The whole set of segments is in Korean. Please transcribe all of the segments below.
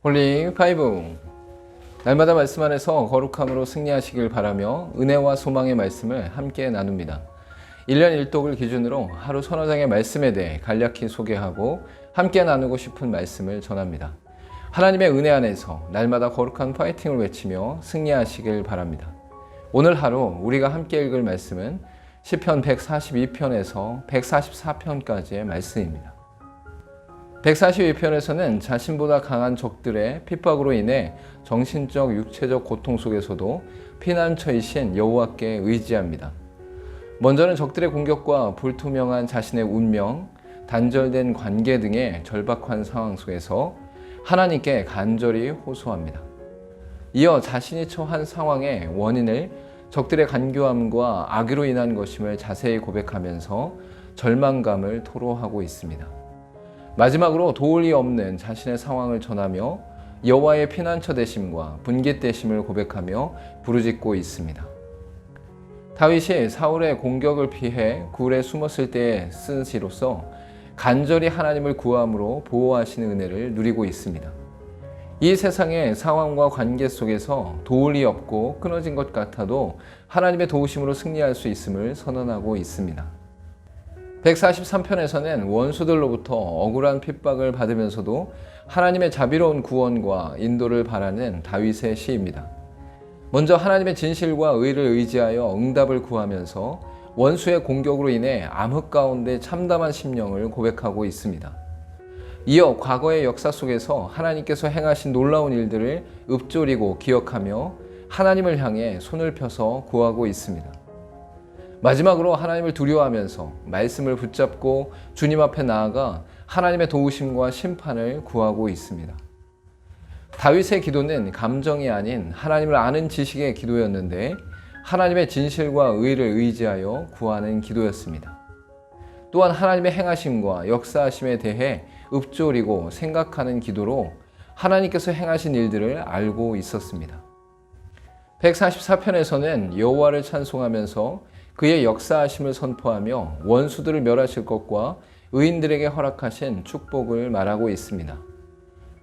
홀리 파이브, 날마다 말씀 안에서 거룩함으로 승리하시길 바라며 은혜와 소망의 말씀을 함께 나눕니다. 1년 1독을 기준으로 하루 서너 장의 말씀에 대해 간략히 소개하고 함께 나누고 싶은 말씀을 전합니다. 하나님의 은혜 안에서 날마다 거룩한 파이팅을 외치며 승리하시길 바랍니다. 오늘 하루 우리가 함께 읽을 말씀은 시편 142편에서 144편까지의 말씀입니다. 142편에서는 자신보다 강한 적들의 핍박으로 인해 정신적, 육체적 고통 속에서도 피난처이신 여호와께 의지합니다. 먼저는 적들의 공격과 불투명한 자신의 운명, 단절된 관계 등의 절박한 상황 속에서 하나님께 간절히 호소합니다. 이어 자신이 처한 상황의 원인을 적들의 간교함과 악의로 인한 것임을 자세히 고백하면서 절망감을 토로하고 있습니다. 마지막으로 도울이 없는 자신의 상황을 전하며 여호와의 피난처 되심과 분깃되심을 고백하며 부르짖고 있습니다. 다윗이 사울의 공격을 피해 굴에 숨었을 때에 쓴 시로서 간절히 하나님을 구함으로 보호하시는 은혜를 누리고 있습니다. 이 세상의 상황과 관계 속에서 도울이 없고 끊어진 것 같아도 하나님의 도우심으로 승리할 수 있음을 선언하고 있습니다. 143편에서는 원수들로부터 억울한 핍박을 받으면서도 하나님의 자비로운 구원과 인도를 바라는 다윗의 시입니다. 먼저 하나님의 진실과 의를 의지하여 응답을 구하면서 원수의 공격으로 인해 암흑 가운데 참담한 심령을 고백하고 있습니다. 이어 과거의 역사 속에서 하나님께서 행하신 놀라운 일들을 읊조리고 기억하며 하나님을 향해 손을 펴서 구하고 있습니다. 마지막으로 하나님을 두려워하면서 말씀을 붙잡고 주님 앞에 나아가 하나님의 도우심과 심판을 구하고 있습니다. 다윗의 기도는 감정이 아닌 하나님을 아는 지식의 기도였는데 하나님의 진실과 의를 의지하여 구하는 기도였습니다. 또한 하나님의 행하심과 역사하심에 대해 읊조리고 생각하는 기도로 하나님께서 행하신 일들을 알고 있었습니다. 144편에서는 여호와를 찬송하면서 그의 역사하심을 선포하며 원수들을 멸하실 것과 의인들에게 허락하신 축복을 말하고 있습니다.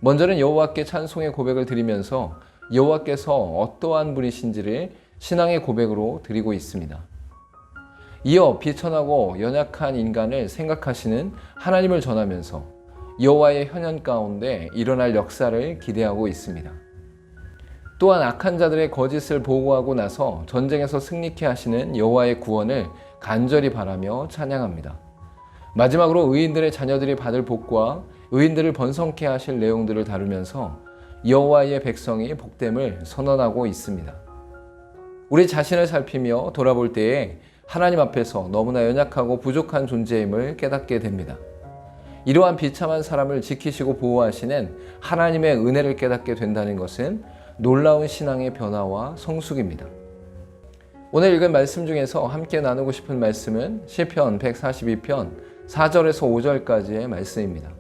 먼저는 여호와께 찬송의 고백을 드리면서 여호와께서 어떠한 분이신지를 신앙의 고백으로 드리고 있습니다. 이어 비천하고 연약한 인간을 생각하시는 하나님을 전하면서 여호와의 현현 가운데 일어날 역사를 기대하고 있습니다. 또한 악한 자들의 거짓을 보고하고 나서 전쟁에서 승리케 하시는 여호와의 구원을 간절히 바라며 찬양합니다. 마지막으로 의인들의 자녀들이 받을 복과 의인들을 번성케 하실 내용들을 다루면서 여호와의 백성이 복됨을 선언하고 있습니다. 우리 자신을 살피며 돌아볼 때에 하나님 앞에서 너무나 연약하고 부족한 존재임을 깨닫게 됩니다. 이러한 비참한 사람을 지키시고 보호하시는 하나님의 은혜를 깨닫게 된다는 것은 놀라운 신앙의 변화와 성숙입니다. 오늘 읽은 말씀 중에서 함께 나누고 싶은 말씀은 시편 142편 4절에서 5절까지의 말씀입니다.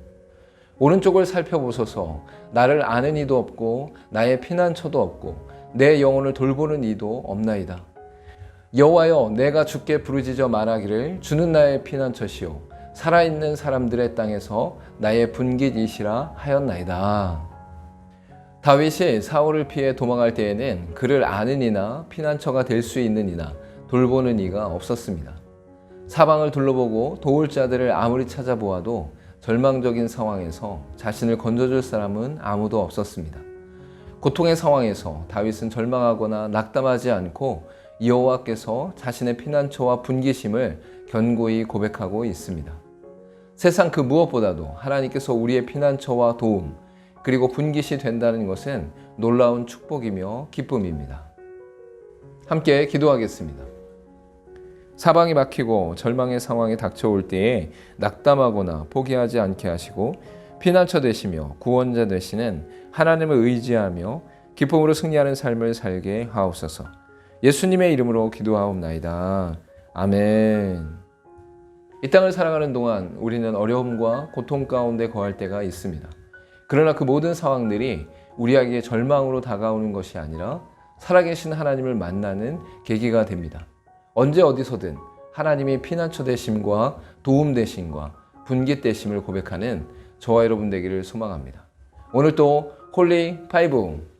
오른쪽을 살펴보소서. 나를 아는 이도 없고 나의 피난처도 없고 내 영혼을 돌보는 이도 없나이다. 여호와여, 내가 주께 부르짖어 말하기를 주는 나의 피난처시오 살아있는 사람들의 땅에서 나의 분깃이시라 하였나이다. 다윗이 사울을 피해 도망할 때에는 그를 아는 이나 피난처가 될 수 있는 이나 돌보는 이가 없었습니다. 사방을 둘러보고 도울 자들을 아무리 찾아보아도 절망적인 상황에서 자신을 건져줄 사람은 아무도 없었습니다. 고통의 상황에서 다윗은 절망하거나 낙담하지 않고 여호와께서 자신의 피난처와 분깃임을 견고히 고백하고 있습니다. 세상 그 무엇보다도 하나님께서 우리의 피난처와 도움, 그리고 분깃이 된다는 것은 놀라운 축복이며 기쁨입니다. 함께 기도하겠습니다. 사방이 막히고 절망의 상황이 닥쳐올 때에 낙담하거나 포기하지 않게 하시고 피난처 되시며 구원자 되시는 하나님을 의지하며 기쁨으로 승리하는 삶을 살게 하옵소서. 예수님의 이름으로 기도하옵나이다. 아멘. 이 땅을 살아가는 동안 우리는 어려움과 고통 가운데 거할 때가 있습니다. 그러나 그 모든 상황들이 우리에게 절망으로 다가오는 것이 아니라 살아계신 하나님을 만나는 계기가 됩니다. 언제 어디서든 하나님이 피난처 되심과 도움 되심과 분깃 되심을 고백하는 저와 여러분 되기를 소망합니다. 오늘 또 홀리 파이브.